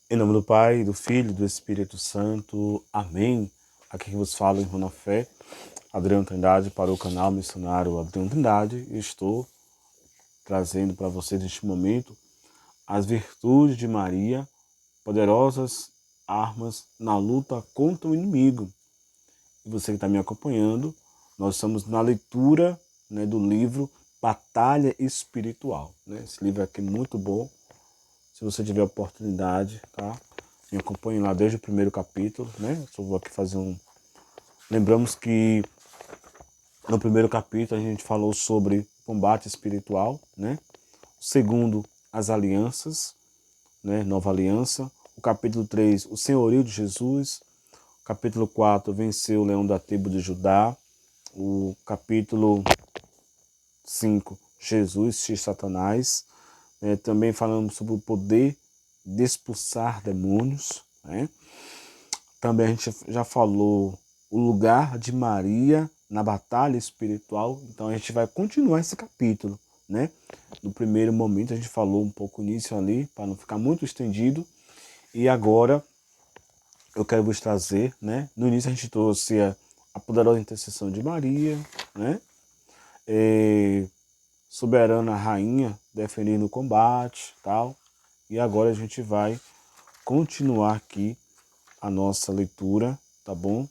Em nome do Pai, do Filho e do Espírito Santo. Amém. Aqui que vos fala, irmão na fé, Adriano Trindade, para o canal Missionário Adriano Trindade. E estou trazendo para vocês neste momento as virtudes de Maria, poderosas armas na luta contra o inimigo. E você que está me acompanhando, nós estamos na leitura, do livro Batalha Espiritual. Esse livro aqui é muito bom. Se você tiver oportunidade, tá? Me acompanhe lá desde o primeiro capítulo, Só vou aqui fazer um... Lembramos que no primeiro capítulo a gente falou sobre combate espiritual, O segundo, as alianças, Nova aliança. O capítulo 3, o senhorio de Jesus. O capítulo 4, venceu o leão da tribo de Judá. O capítulo 5, Jesus e Satanás. Também falamos sobre o poder de expulsar demônios. Também a gente já falou o lugar de Maria na batalha espiritual. Então a gente vai continuar esse capítulo. No primeiro momento a gente falou um pouco nisso ali, para não ficar muito estendido. E agora eu quero vos trazer, No início a gente trouxe a poderosa intercessão de Maria, Soberana rainha defendendo o combate, tal. E agora a gente vai continuar aqui a nossa leitura, tá bom?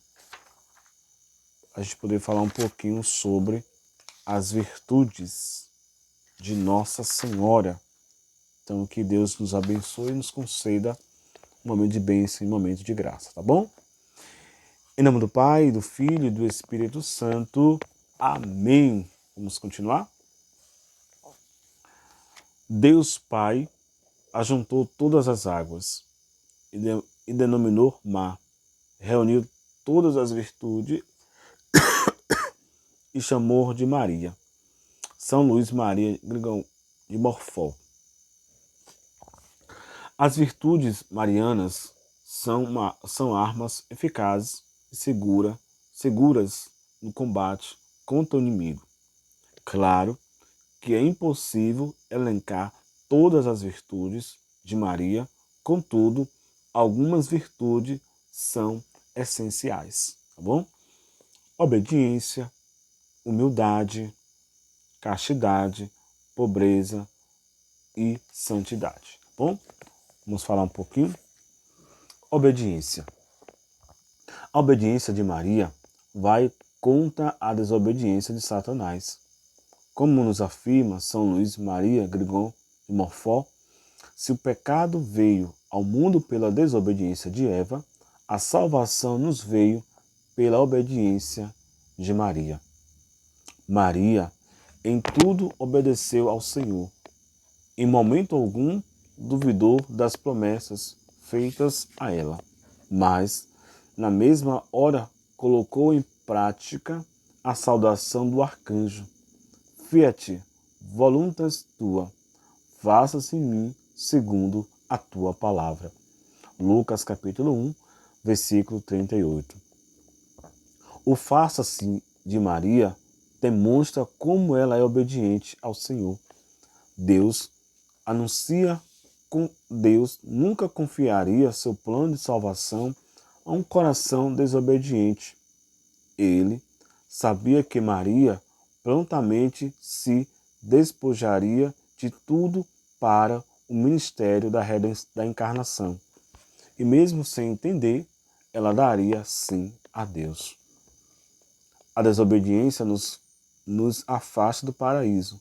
A gente poder falar um pouquinho sobre as virtudes de Nossa Senhora. Então que Deus nos abençoe e nos conceda um momento de bênção e um momento de graça, tá bom? Em nome do Pai, do Filho e do Espírito Santo. Amém. Vamos continuar? Deus Pai ajuntou todas as águas e denominou mar. Reuniu todas as virtudes e chamou de Maria. São Luís Maria Grigão de Morfol. As virtudes marianas são armas eficazes e seguras no combate contra o inimigo. Claro que é impossível elencar todas as virtudes de Maria, contudo, algumas virtudes são essenciais, tá bom? Obediência, humildade, castidade, pobreza e santidade, tá bom? Vamos falar um pouquinho. Obediência. A obediência de Maria vai contra a desobediência de Satanás. Como nos afirma São Luís Maria Grignon de Montfort, se o pecado veio ao mundo pela desobediência de Eva, a salvação nos veio pela obediência de Maria. Maria em tudo obedeceu ao Senhor. Em momento algum duvidou das promessas feitas a ela, mas na mesma hora colocou em prática a saudação do arcanjo. Fiat voluntas tua, faça-se em mim segundo a tua palavra. Lucas capítulo 1, versículo 38. O faça-se de Maria demonstra como ela é obediente ao Senhor. Deus nunca confiaria seu plano de salvação a um coração desobediente. Ele sabia que Maria prontamente se despojaria de tudo para o ministério da encarnação. E mesmo sem entender, ela daria sim a Deus. A desobediência nos afasta do paraíso.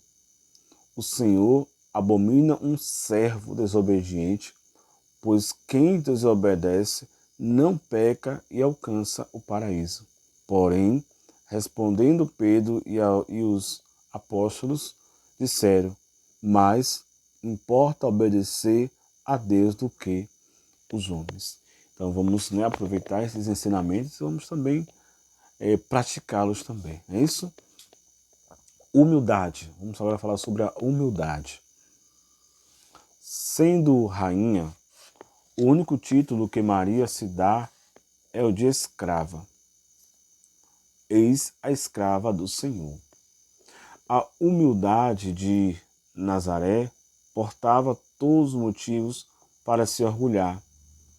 O Senhor abomina um servo desobediente, pois quem desobedece não peca e alcança o paraíso. Porém, respondendo Pedro e os apóstolos, disseram: mais importa obedecer a Deus do que os homens. Então vamos aproveitar esses ensinamentos e vamos também praticá-los também. É isso? Humildade. Vamos agora falar sobre a humildade. Sendo rainha, o único título que Maria se dá é o de escrava. Eis a escrava do Senhor. A humildade de Nazaré portava todos os motivos para se orgulhar.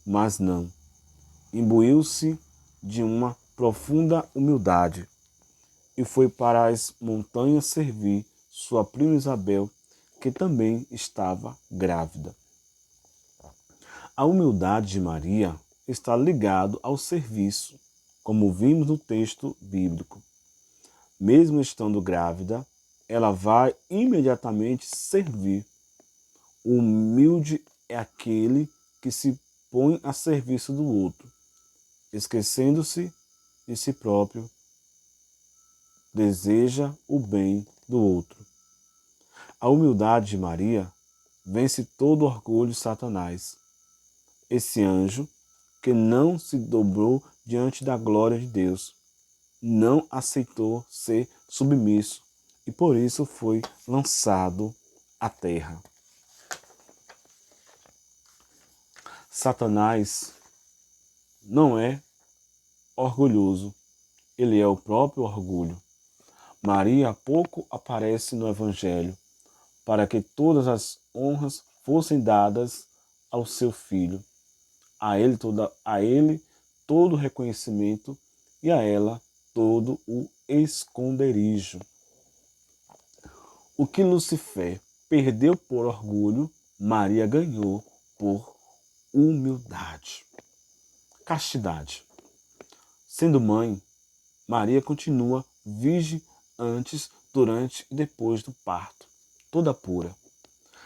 Mas não. Imbuiu-se de uma profunda humildade e foi para as montanhas servir sua prima Isabel, que também estava grávida. A humildade de Maria está ligada ao serviço, como vimos no texto bíblico. Mesmo estando grávida, ela vai imediatamente servir. O humilde é aquele que se põe a serviço do outro, esquecendo-se de si próprio, deseja o bem do outro. A humildade de Maria vence todo orgulho de Satanás. Esse anjo que não se dobrou diante da glória de Deus, não aceitou ser submisso e por isso foi lançado à terra. Satanás não é orgulhoso, ele é o próprio orgulho. Maria pouco aparece no Evangelho para que todas as honras fossem dadas ao seu filho. A ele todo o reconhecimento e a ela todo o esconderijo. O que Lucifer perdeu por orgulho, Maria ganhou por humildade. Castidade. Sendo mãe, Maria continua virgem antes, durante e depois do parto, toda pura.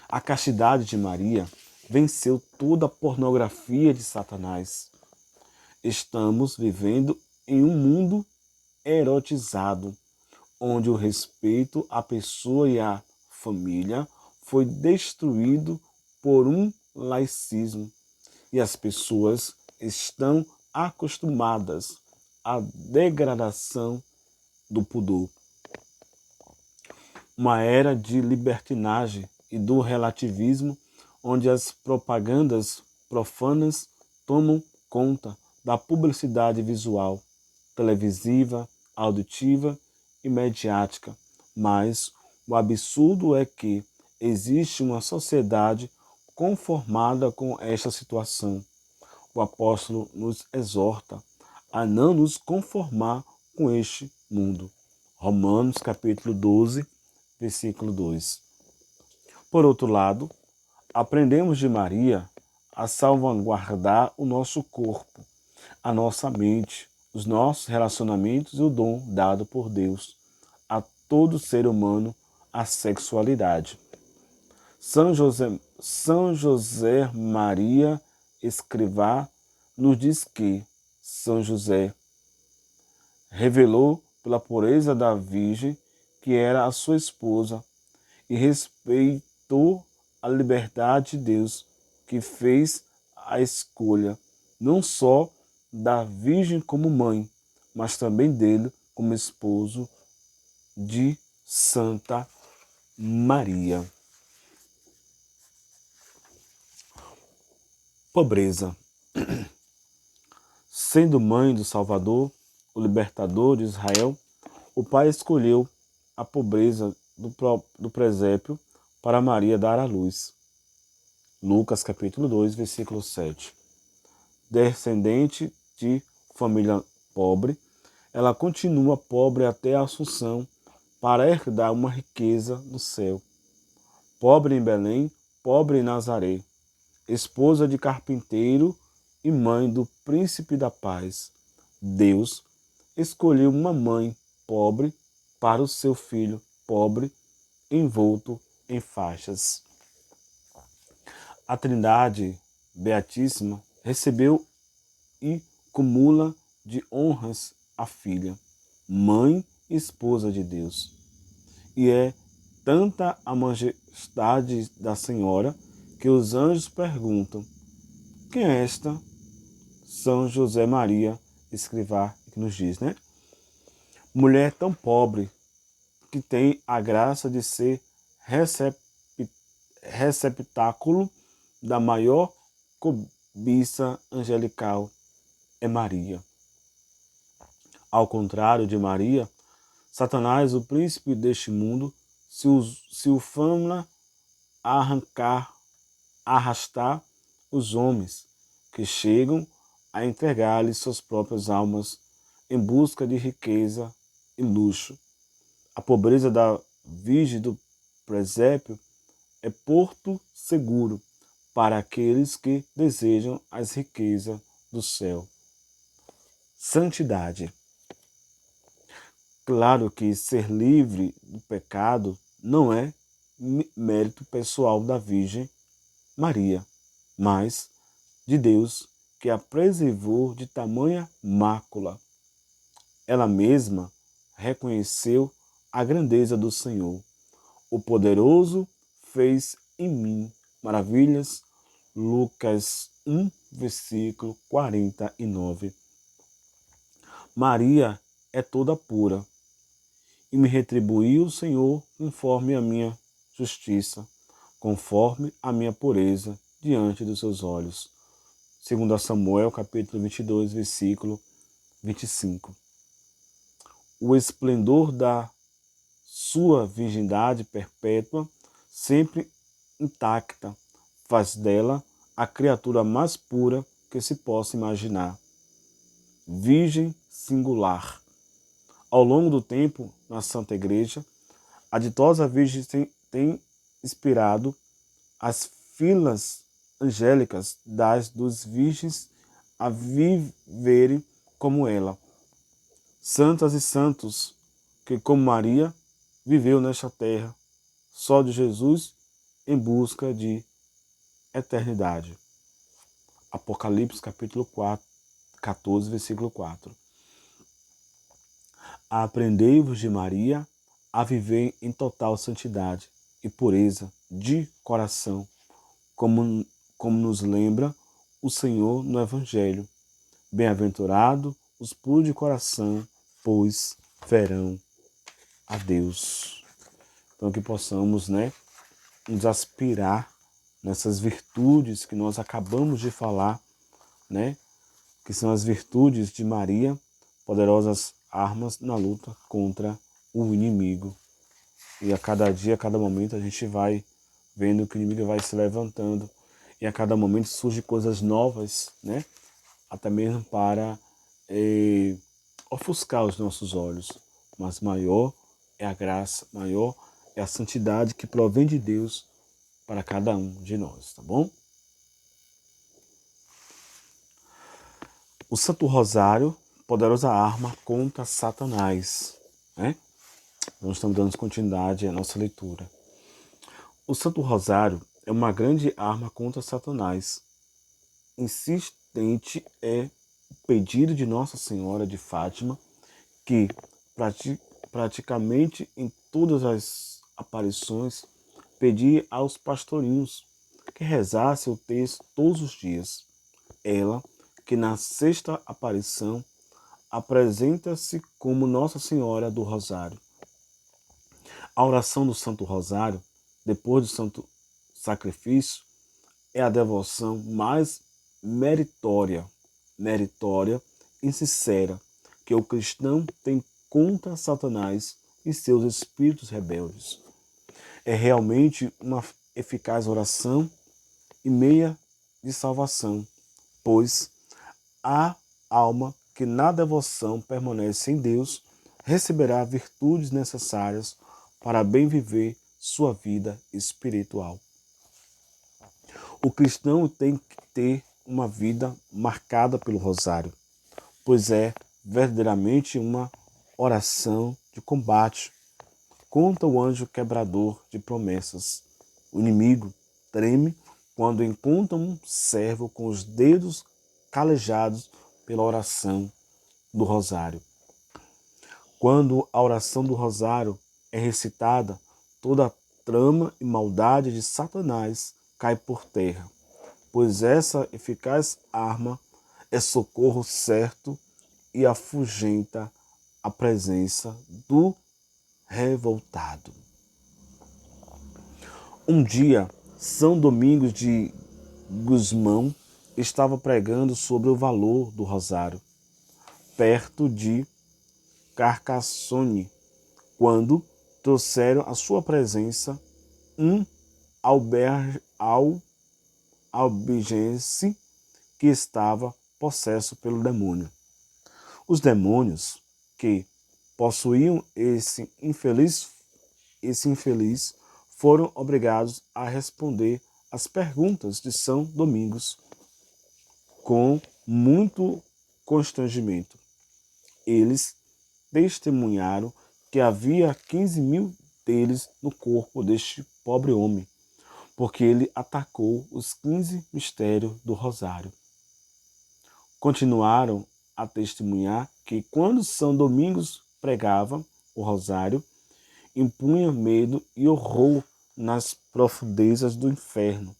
A castidade de Maria venceu toda a pornografia de Satanás. Estamos vivendo em um mundo erotizado, onde o respeito à pessoa e à família foi destruído por um laicismo e as pessoas estão acostumadas à degradação do pudor. Uma era de libertinagem e do relativismo, onde as propagandas profanas tomam conta da publicidade visual, televisiva, auditiva e mediática. Mas o absurdo é que existe uma sociedade conformada com esta situação. O apóstolo nos exorta a não nos conformar com este mundo. Romanos capítulo 12, versículo 2. Por outro lado, aprendemos de Maria a salvaguardar o nosso corpo, a nossa mente, os nossos relacionamentos e o dom dado por Deus a todo ser humano, a sexualidade. São José Maria Escrivá nos diz que São José revelou pela pureza da Virgem que era a sua esposa e respeitou a liberdade de Deus, que fez a escolha não só da Virgem como mãe, mas também dele como esposo de Santa Maria. Pobreza. Sendo mãe do Salvador, o libertador de Israel, o pai escolheu a pobreza do presépio para Maria dar à luz. Lucas capítulo 2, versículo 7. Descendente de família pobre, ela continua pobre até a Assunção para herdar uma riqueza no céu. Pobre em Belém, pobre em Nazaré, esposa de carpinteiro e mãe do príncipe da paz. Deus escolheu uma mãe pobre para o seu filho pobre, envolto em faixas. A Trindade Beatíssima recebeu e cumula de honras a filha, mãe e esposa de Deus. E é tanta a majestade da Senhora que os anjos perguntam: quem é esta? São José Maria Escrivá, que nos diz, né? Mulher tão pobre que tem a graça de ser receptáculo da maior cobiça angelical é Maria. Ao contrário de Maria, Satanás, o príncipe deste mundo, se ufana a arrastar os homens que chegam a entregar-lhe suas próprias almas em busca de riqueza e luxo. A pobreza da Virgem do Presépio é porto seguro para aqueles que desejam as riquezas do céu. Santidade. Claro que ser livre do pecado não é mérito pessoal da Virgem Maria, mas de Deus, que a preservou de tamanha mácula. Ela mesma reconheceu a grandeza do Senhor. O poderoso fez em mim maravilhas. Lucas 1, versículo 49. Maria é toda pura, e me retribuiu o Senhor conforme a minha justiça, conforme a minha pureza diante dos seus olhos. 2 Samuel, capítulo 22, versículo 25. O esplendor da sua virgindade perpétua, sempre intacta, faz dela a criatura mais pura que se possa imaginar. Virgem singular. Ao longo do tempo, na Santa Igreja, a ditosa Virgem tem inspirado as filas angélicas dos virgens a viverem como ela. Santas e santos que, como Maria, viveu nesta terra, só de Jesus em busca de eternidade. Apocalipse capítulo 14, versículo 4. Aprendei-vos de Maria a viver em total santidade e pureza de coração, como nos lembra o Senhor no Evangelho. Bem-aventurado os puros de coração, pois verão a Deus. Então que possamos, nos aspirar nessas virtudes que nós acabamos de falar, que são as virtudes de Maria, poderosas armas na luta contra o inimigo. E a cada dia, a cada momento, a gente vai vendo que o inimigo vai se levantando e a cada momento surgem coisas novas, até mesmo para ofuscar os nossos olhos. Mas maior é a graça, maior é a santidade que provém de Deus para cada um de nós, tá bom? O Santo Rosário, poderosa arma contra Satanás, Nós estamos dando continuidade à nossa leitura. O Santo Rosário é uma grande arma contra Satanás. Insistente é o pedido de Nossa Senhora de Fátima, que praticamente em todas as aparições pedia aos pastorinhos que rezasse o texto todos os dias. Ela, que na sexta aparição apresenta-se como Nossa Senhora do Rosário. A oração do Santo Rosário, depois do Santo Sacrifício, é a devoção mais meritória e sincera que o cristão tem contra Satanás e seus espíritos rebeldes. É realmente uma eficaz oração e meia de salvação, pois a alma que na devoção permanece em Deus receberá virtudes necessárias para bem viver sua vida espiritual. O cristão tem que ter uma vida marcada pelo rosário, pois é verdadeiramente uma oração de combate contra o anjo quebrador de promessas. O inimigo treme quando encontra um servo com os dedos calejados pela oração do rosário. Quando a oração do rosário é recitada, toda a trama e maldade de Satanás cai por terra, pois essa eficaz arma é socorro certo e afugenta a presença do revoltado. Um dia, São Domingos de Gusmão estava pregando sobre o valor do rosário, perto de Carcassonne, quando trouxeram à sua presença um albigense que estava possesso pelo demônio. Os demônios que possuíam esse infeliz foram obrigados a responder às perguntas de São Domingos com muito constrangimento. Eles testemunharam que havia 15.000 deles no corpo deste pobre homem, porque ele atacou os 15 mistérios do Rosário. Continuaram a testemunhar que quando São Domingos pregava o Rosário, impunha medo e horror nas profundezas do inferno,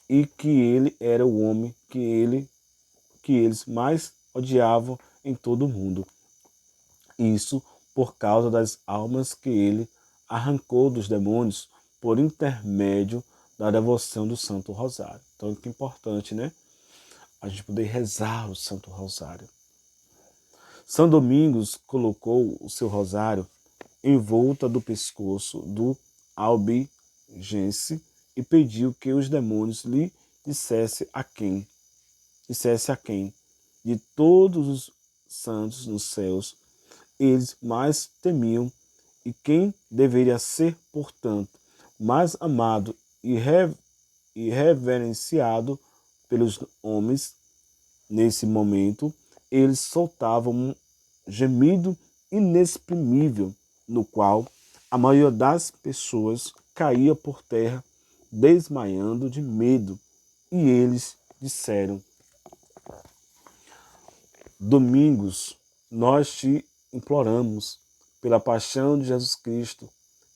e que ele era o homem que eles mais odiavam em todo o mundo. Isso por causa das almas que ele arrancou dos demônios por intermédio da devoção do Santo Rosário. Então, que importante, né? A gente poder rezar o Santo Rosário. São Domingos colocou o seu rosário em volta do pescoço do albigense e pediu que os demônios lhe dissesse a quem de todos os santos nos céus eles mais temiam e quem deveria ser, portanto, mais amado e reverenciado pelos homens. Nesse momento, eles soltavam um gemido inexprimível, no qual a maioria das pessoas caía por terra, desmaiando de medo, e eles disseram: Domingos, nós te imploramos, pela paixão de Jesus Cristo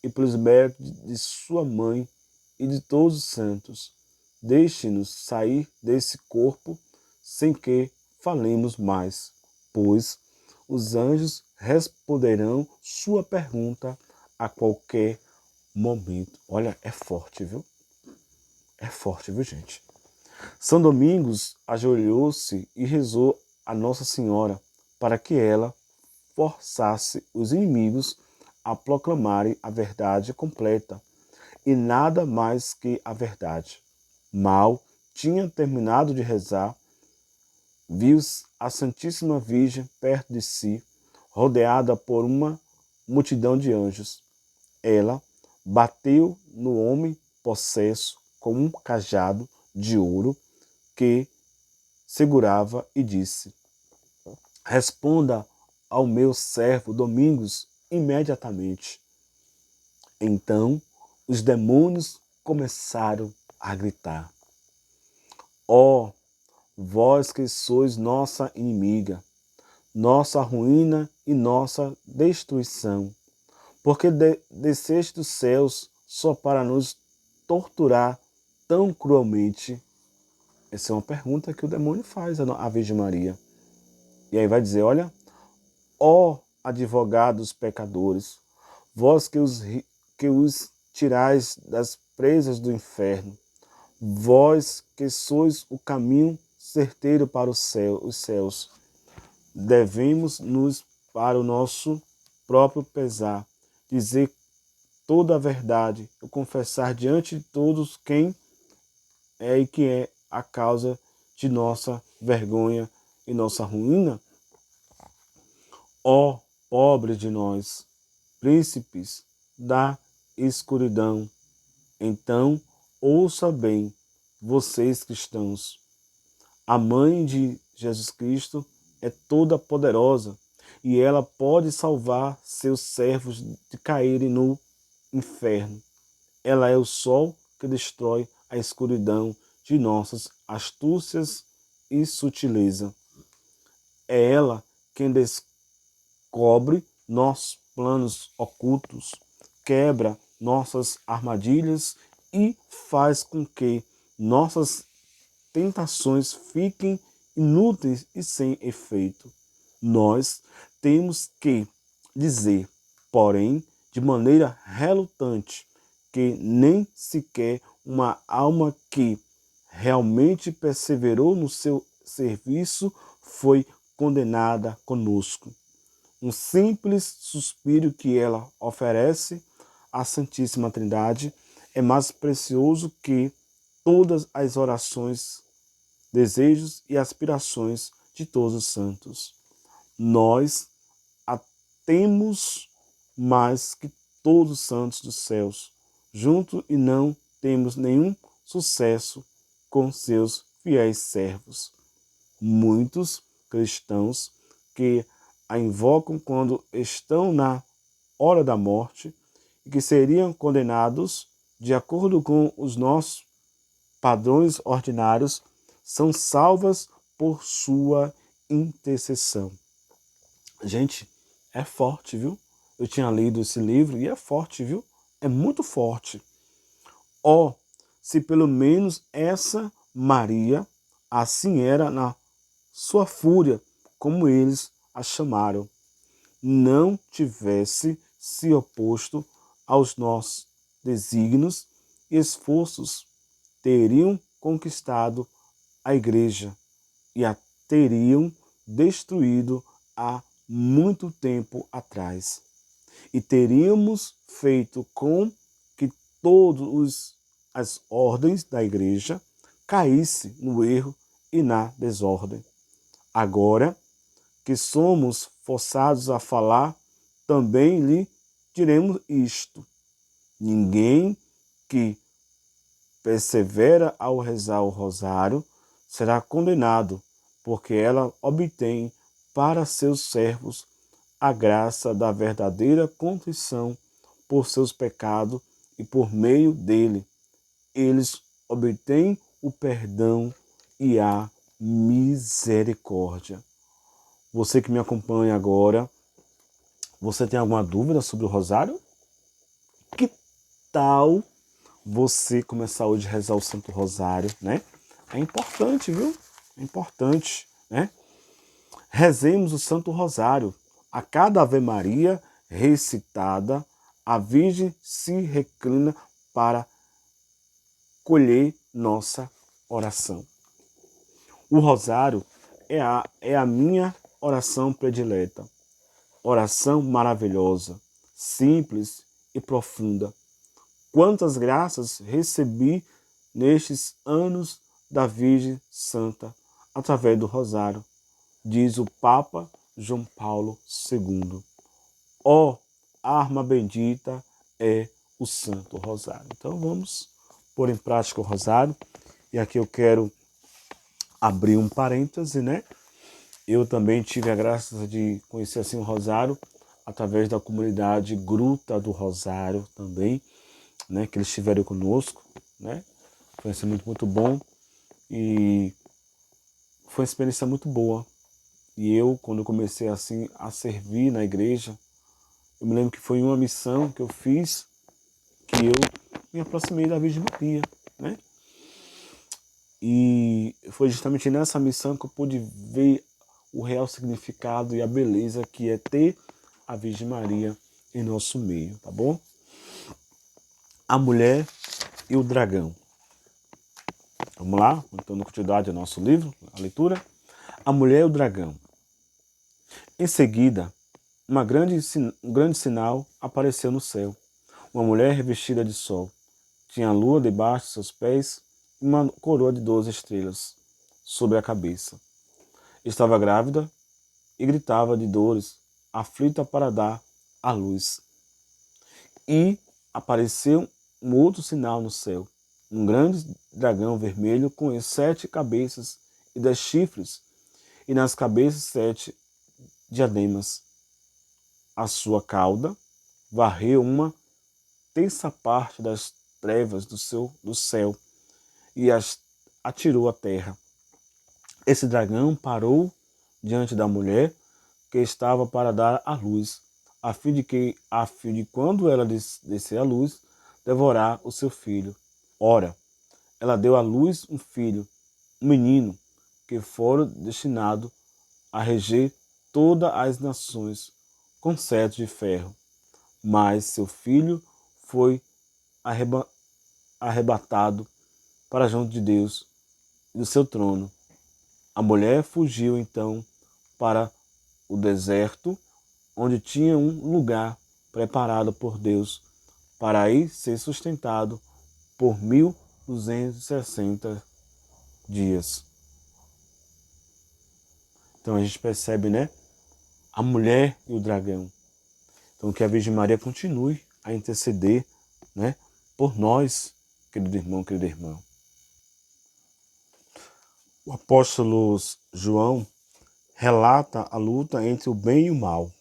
e pelos méritos de sua mãe e de todos os santos, deixe-nos sair desse corpo sem que falemos mais, pois os anjos responderão sua pergunta a qualquer momento. Olha, é forte, viu? É forte, viu, gente? São Domingos ajoelhou-se e rezou a Nossa Senhora para que ela forçasse os inimigos a proclamarem a verdade completa e nada mais que a verdade. Mal tinha terminado de rezar, viu a Santíssima Virgem perto de si, rodeada por uma multidão de anjos. Ela bateu no homem possesso com um cajado de ouro que segurava e disse: Responda ao meu servo Domingos imediatamente. Então os demônios começaram a gritar: Ó, vós que sois nossa inimiga, nossa ruína e nossa destruição, porque desceste dos céus só para nos torturar tão cruelmente? Essa é uma pergunta que o demônio faz à Virgem Maria. E aí vai dizer, olha, ó advogados pecadores, vós que os tirais das presas do inferno, vós que sois o caminho certeiro para os céus, devemos nos, para o nosso próprio pesar, dizer toda a verdade e confessar diante de todos quem é e que é a causa de nossa vergonha e nossa ruína? Ó pobre de nós, príncipes da escuridão, então ouça bem, vocês cristãos. A mãe de Jesus Cristo é toda poderosa e ela pode salvar seus servos de caírem no inferno. Ela é o sol que destrói a escuridão de nossas astúcias e sutileza. É ela quem descobre nossos planos ocultos, quebra nossas armadilhas e faz com que nossas tentações fiquem inúteis e sem efeito. Nós temos que dizer, porém, de maneira relutante, que nem sequer uma alma que realmente perseverou no seu serviço foi condenada conosco. Um simples suspiro que ela oferece à Santíssima Trindade é mais precioso que todas as orações desejos e aspirações de todos os santos. Nós a temos mais que todos os santos dos céus, junto e não temos nenhum sucesso com seus fiéis servos. Muitos cristãos que a invocam quando estão na hora da morte e que seriam condenados de acordo com os nossos padrões ordinários, são salvas por sua intercessão. Gente, é forte, viu? Eu tinha lido esse livro e é forte, viu? É muito forte. Ó, se pelo menos essa Maria assim era na sua fúria, como eles a chamaram, não tivesse se oposto aos nossos desígnios e esforços, teriam conquistado a igreja e a teriam destruído há muito tempo atrás. E teríamos feito com que todas as ordens da igreja caíssem no erro e na desordem. Agora que somos forçados a falar, também lhe diremos isto: ninguém que persevera ao rezar o rosário será condenado, porque ela obtém para seus servos a graça da verdadeira contrição por seus pecados e por meio dele eles obtêm o perdão e a misericórdia. Você que me acompanha agora, você tem alguma dúvida sobre o rosário? Que tal você começar hoje a rezar o Santo Rosário, né? É importante, viu? É importante, né? Rezemos o Santo Rosário. A cada Ave Maria recitada, a Virgem se reclina para colher nossa oração. O Rosário é a minha oração predileta. Oração maravilhosa, simples e profunda. Quantas graças recebi nestes anos da Virgem Santa através do Rosário, diz o Papa João Paulo II. Ó, arma bendita é o Santo Rosário. Então vamos pôr em prática o Rosário. E aqui eu quero abrir um parêntese, né? Eu também tive a graça de conhecer assim o Rosário através da comunidade Gruta do Rosário também, né? Que eles estiveram conosco, né? Foi assim, muito bom e foi uma experiência muito boa. E eu, quando eu comecei assim a servir na igreja, eu me lembro que foi uma missão que eu fiz que eu me aproximei da Virgem Maria, né? E foi justamente nessa missão que eu pude ver o real significado e a beleza que é ter a Virgem Maria em nosso meio, tá bom? A mulher e o dragão. Vamos lá, dando continuidade ao nosso livro, a leitura. A mulher e o dragão. Em seguida, um grande sinal apareceu no céu. Uma mulher revestida de sol. Tinha a lua debaixo de seus pés e uma coroa de 12 estrelas sobre a cabeça. Estava grávida e gritava de dores, aflita para dar à luz. E apareceu um outro sinal no céu. Um grande dragão vermelho com 7 cabeças e 10 chifres, e nas cabeças 7 diademas. A sua cauda varreu uma terça parte das trevas do céu e as atirou à terra. Esse dragão parou diante da mulher que estava para dar à luz, a fim de quando ela descer à luz, devorar o seu filho. Ora, ela deu à luz um filho, um menino, que fora destinado a reger todas as nações com cetro de ferro. Mas seu filho foi arrebatado para junto de Deus e do seu trono. A mulher fugiu então para o deserto, onde tinha um lugar preparado por Deus para aí ser sustentado por 1260 dias. Então a gente percebe, né, a mulher e o dragão. Então que a Virgem Maria continue a interceder, né, por nós, querido irmão, querida irmã. O apóstolo João relata a luta entre o bem e o mal.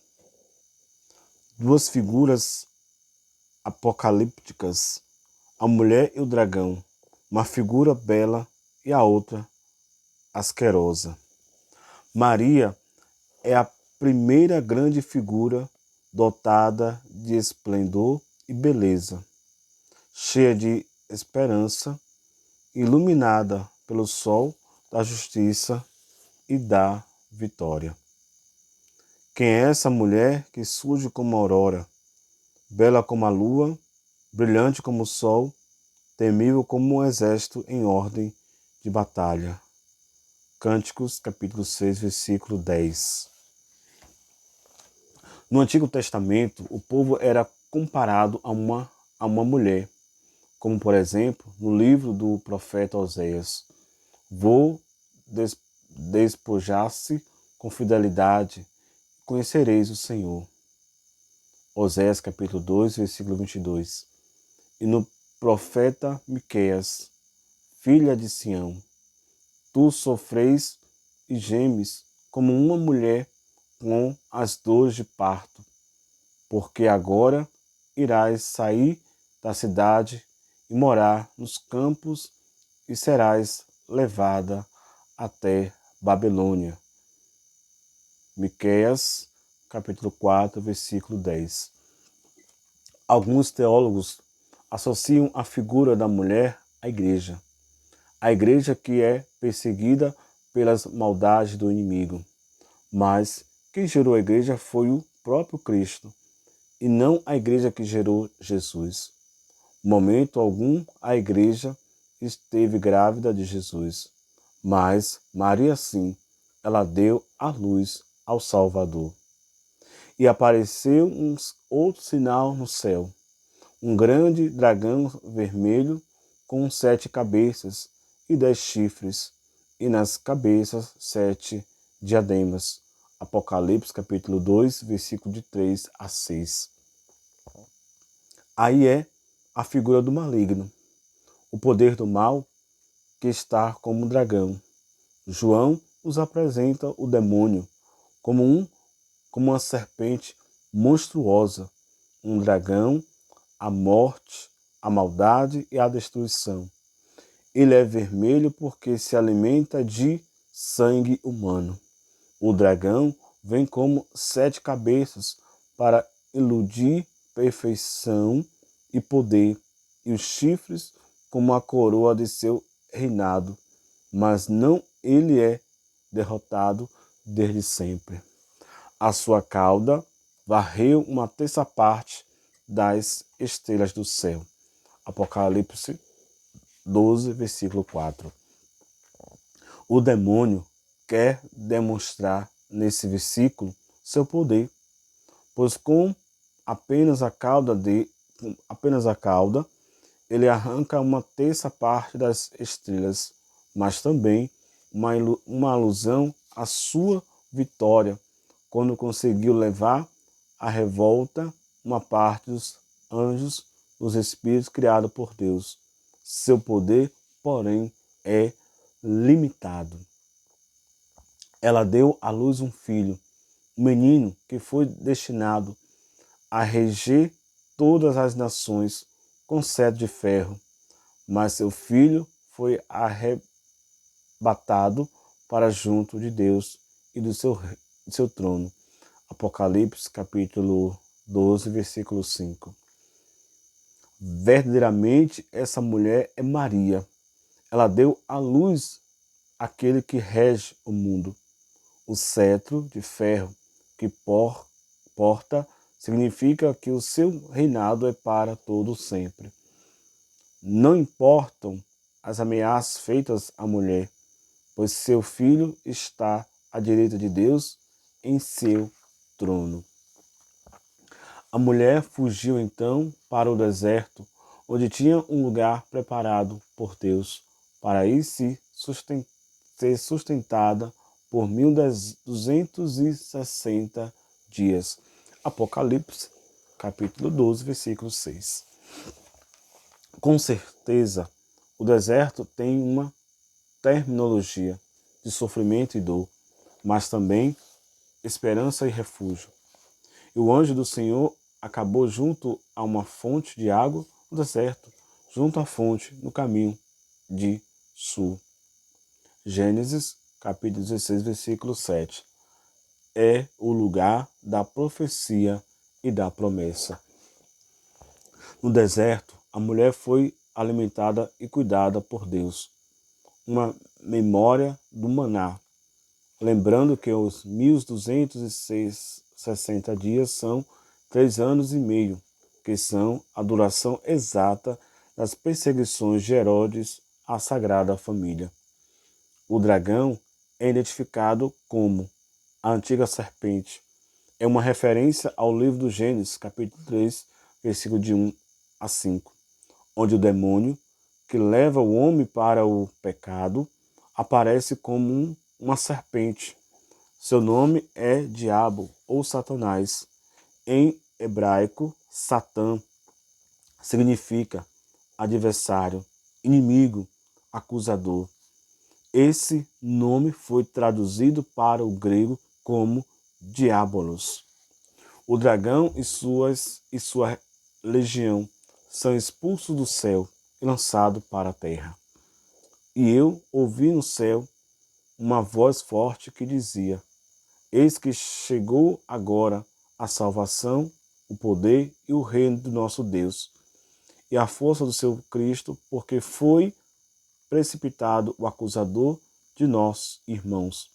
Duas figuras apocalípticas, a mulher e o dragão, uma figura bela e a outra asquerosa. Maria é a primeira grande figura dotada de esplendor e beleza, cheia de esperança, iluminada pelo sol da justiça e da vitória. Quem é essa mulher que surge como a aurora, bela como a lua, brilhante como o sol, temível como um exército em ordem de batalha? Cânticos, capítulo 6, versículo 10. No Antigo Testamento, o povo era comparado a uma mulher, como por exemplo, no livro do profeta Oséias. Vou despojar-se com fidelidade, conhecereis o Senhor. Oséias capítulo 2, versículo 22. E no profeta Miqueias, filha de Sião, tu sofres e gemes como uma mulher com as dores de parto, porque agora irás sair da cidade e morar nos campos e serás levada até Babilônia. Miqueias, capítulo 4, versículo 10. Alguns teólogos associam a figura da mulher à igreja. A igreja que é perseguida pelas maldades do inimigo. Mas quem gerou a igreja foi o próprio Cristo, e não a igreja que gerou Jesus. Momento algum a igreja esteve grávida de Jesus, mas Maria sim, ela deu à luz ao Salvador. E apareceu outro sinal no céu, um grande dragão vermelho com 7 cabeças e 10 chifres, e nas cabeças 7 diademas. Apocalipse capítulo 2, versículo de 3 a 6. Aí é a figura do maligno, o poder do mal que está como um dragão. João nos apresenta o demônio como uma serpente monstruosa, um dragão, a morte, a maldade e a destruição. Ele é vermelho porque se alimenta de sangue humano. O dragão vem como 7 cabeças para iludir perfeição e poder, e os chifres como a coroa de seu reinado, mas não ele é derrotado desde sempre. A sua cauda varreu uma terça parte das estrelas do céu. Apocalipse 12, versículo 4. O demônio quer demonstrar nesse versículo seu poder, pois com apenas a cauda, ele arranca uma terça parte das estrelas, mas também uma alusão à sua vitória, quando conseguiu levar à revolta uma parte dos anjos, dos espíritos criados por Deus. Seu poder, porém, é limitado. Ela deu à luz um filho, um menino que foi destinado a reger todas as nações com cetro de ferro, mas seu filho foi arrebatado para junto de Deus e do seu trono. Apocalipse capítulo 12, versículo 5. Verdadeiramente essa mulher é Maria. Ela deu à luz aquele que rege o mundo. O cetro de ferro que porta significa que o seu reinado é para todo sempre. Não importam as ameaças feitas à mulher, pois seu filho está à direita de Deus em seu trono. A mulher fugiu então para o deserto, onde tinha um lugar preparado por Deus para ir ser sustentada por 1260 dias. Apocalipse, capítulo 12, versículo 6. Com certeza, o deserto tem uma terminologia de sofrimento e dor, mas também esperança e refúgio. E o anjo do Senhor acabou junto a uma fonte de água no deserto, junto à fonte no caminho de sul. Gênesis, capítulo 16, versículo 7. É o lugar da profecia e da promessa. No deserto, a mulher foi alimentada e cuidada por Deus. Uma memória do maná, lembrando que os 1260 dias são 3 anos e meio, que são a duração exata das perseguições de Herodes à Sagrada Família. O dragão é identificado como a antiga serpente. É uma referência ao livro do Gênesis, capítulo 3, versículo de 1 a 5, onde o demônio, que leva o homem para o pecado, aparece como uma serpente. Seu nome é Diabo ou Satanás. Em hebraico, Satã significa adversário, inimigo, acusador. Esse nome foi traduzido para o grego como Diabolos. O dragão e sua legião são expulsos do céu e lançados para a terra. E eu ouvi no céu uma voz forte que dizia: Eis que chegou agora a salvação, o poder e o reino do nosso Deus, e a força do seu Cristo, porque foi precipitado o acusador de nossos irmãos,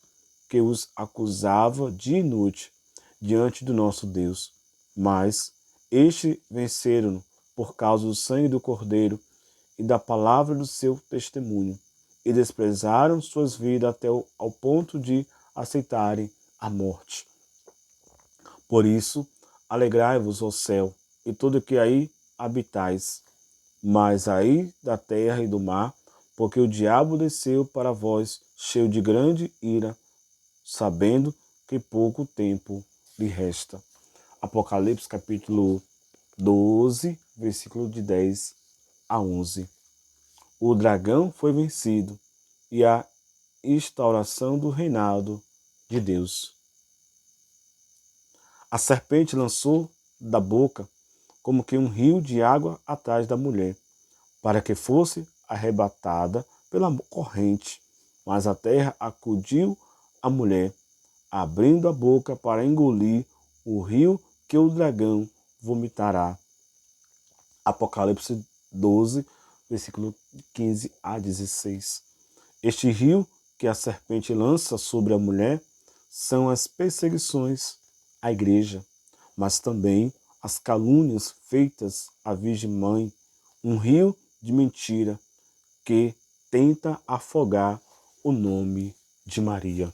que os acusava de inútil diante do nosso Deus. Mas estes venceram por causa do sangue do Cordeiro e da palavra do seu testemunho, e desprezaram suas vidas até ao ponto de aceitarem a morte. Por isso, alegrai-vos, ó céu, e tudo que aí habitais, mas aí da terra e do mar, porque o diabo desceu para vós, cheio de grande ira, sabendo que pouco tempo lhe resta. Apocalipse capítulo 12, versículo de 10 a 11. O dragão foi vencido e a instauração do reinado de Deus. A serpente lançou da boca como que um rio de água atrás da mulher, para que fosse arrebatada pela corrente. Mas a terra acudiu a mulher, abrindo a boca para engolir o rio que o dragão vomitará. Apocalipse 12, versículo 15 a 16. Este rio que a serpente lança sobre a mulher são as perseguições à igreja, mas também as calúnias feitas à Virgem Mãe, um rio de mentira que tenta afogar o nome de Maria.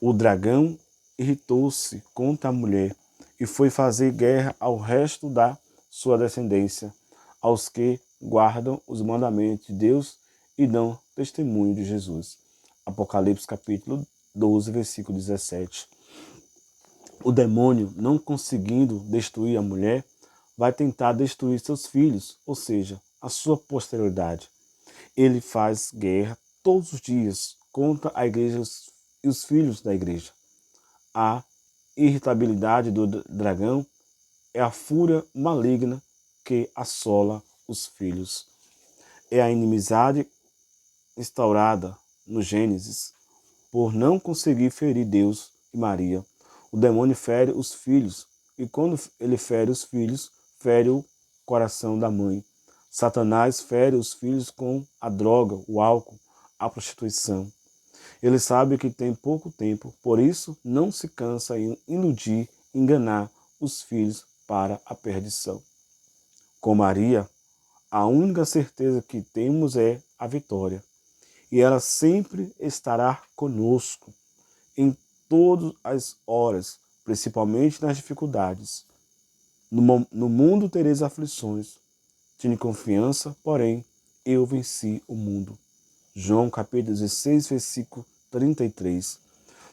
O dragão irritou-se contra a mulher e foi fazer guerra ao resto da sua descendência, aos que guardam os mandamentos de Deus e dão testemunho de Jesus. Apocalipse capítulo 12, versículo 17. O demônio, não conseguindo destruir a mulher, vai tentar destruir seus filhos, ou seja, a sua posteridade. Ele faz guerra todos os dias contra a igreja e os filhos da igreja. A irritabilidade do dragão é a fúria maligna que assola os filhos. É a inimizade instaurada no Gênesis por não conseguir ferir Deus e Maria. O demônio fere os filhos, e quando ele fere os filhos, fere o coração da mãe. Satanás fere os filhos com a droga, o álcool, a prostituição. Ele sabe que tem pouco tempo, por isso não se cansa em iludir, enganar os filhos para a perdição. Com Maria, a única certeza que temos é a vitória. E ela sempre estará conosco em todas as horas, principalmente nas dificuldades. No mundo tereis aflições. Tenha confiança, porém, eu venci o mundo. João capítulo 16, versículo 33.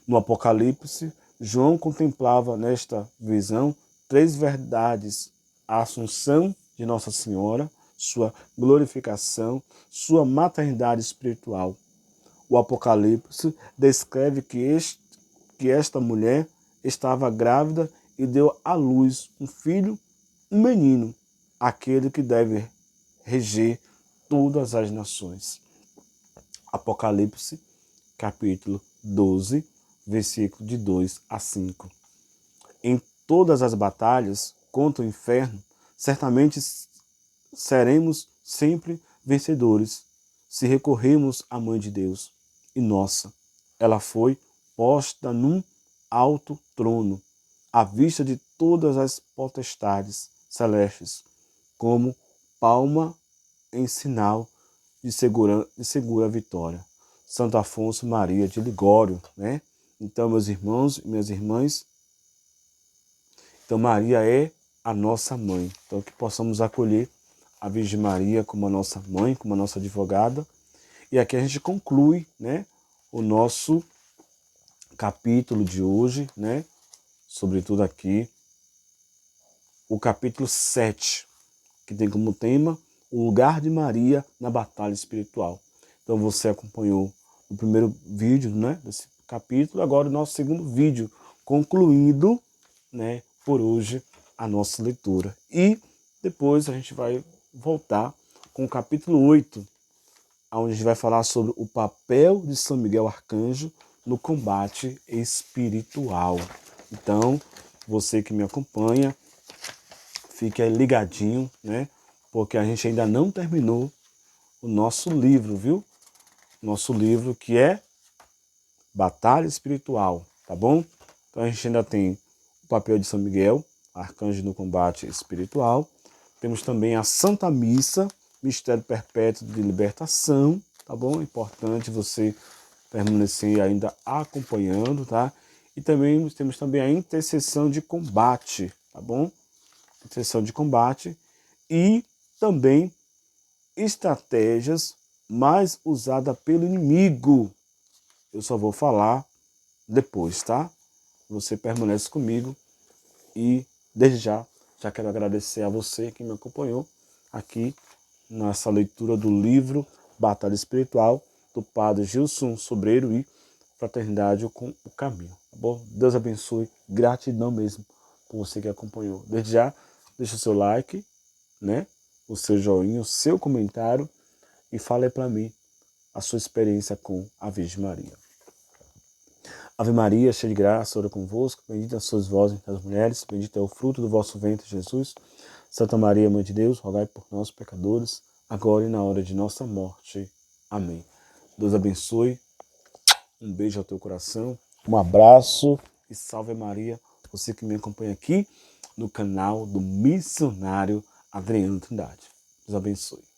No Apocalipse, João contemplava nesta visão 3 verdades: a assunção de Nossa Senhora, sua glorificação, sua maternidade espiritual. O Apocalipse descreve que esta mulher estava grávida e deu à luz um filho, um menino, aquele que deve reger todas as nações. Apocalipse, capítulo 12, versículo de 2 a 5. Em todas as batalhas contra o inferno, certamente seremos sempre vencedores se recorrermos à Mãe de Deus. E nossa, ela foi posta num alto trono, à vista de todas as potestades celestes, como palma em sinal de segura vitória. Santo Afonso Maria de Ligório, né? Então, meus irmãos e minhas irmãs, então Maria é a nossa mãe. Então, que possamos acolher a Virgem Maria como a nossa mãe, como a nossa advogada. E aqui a gente conclui, né, o nosso capítulo de hoje, né? Sobretudo aqui, o capítulo 7, que tem como tema o lugar de Maria na batalha espiritual. Então você acompanhou o primeiro vídeo, né, desse capítulo, agora o nosso segundo vídeo, concluindo, né, por hoje a nossa leitura. E depois a gente vai voltar com o capítulo 8, onde a gente vai falar sobre o papel de São Miguel Arcanjo no combate espiritual. Então, você que me acompanha, fique aí ligadinho, né? Porque a gente ainda não terminou o nosso livro, viu? Nosso livro que é Batalha Espiritual, tá bom? Então a gente ainda tem o papel de São Miguel, arcanjo no combate espiritual. Temos também a Santa Missa, Mistério Perpétuo de Libertação, tá bom? Importante você permanecer ainda acompanhando, tá? E também temos também a intercessão de combate, tá bom? Intercessão de combate e também estratégias mais usadas pelo inimigo. Eu só vou falar depois, tá? Você permanece comigo e desde já quero agradecer a você que me acompanhou aqui nessa leitura do livro Batalha Espiritual do Padre Gilson Sobreiro e Fraternidade com o Caminho, tá bom? Deus abençoe, gratidão mesmo por você que acompanhou. Desde já, deixa o seu like, né? O seu joinha, o seu comentário e fale para mim a sua experiência com a Virgem Maria. Ave Maria, cheia de graça, ora convosco, bendita sois vós entre as mulheres, bendito é o fruto do vosso ventre, Jesus. Santa Maria, Mãe de Deus, rogai por nós, pecadores, agora e na hora de nossa morte. Amém. Deus abençoe, um beijo ao teu coração, um abraço e salve Maria, você que me acompanha aqui no canal do missionário Adriano Trindade. Deus abençoe.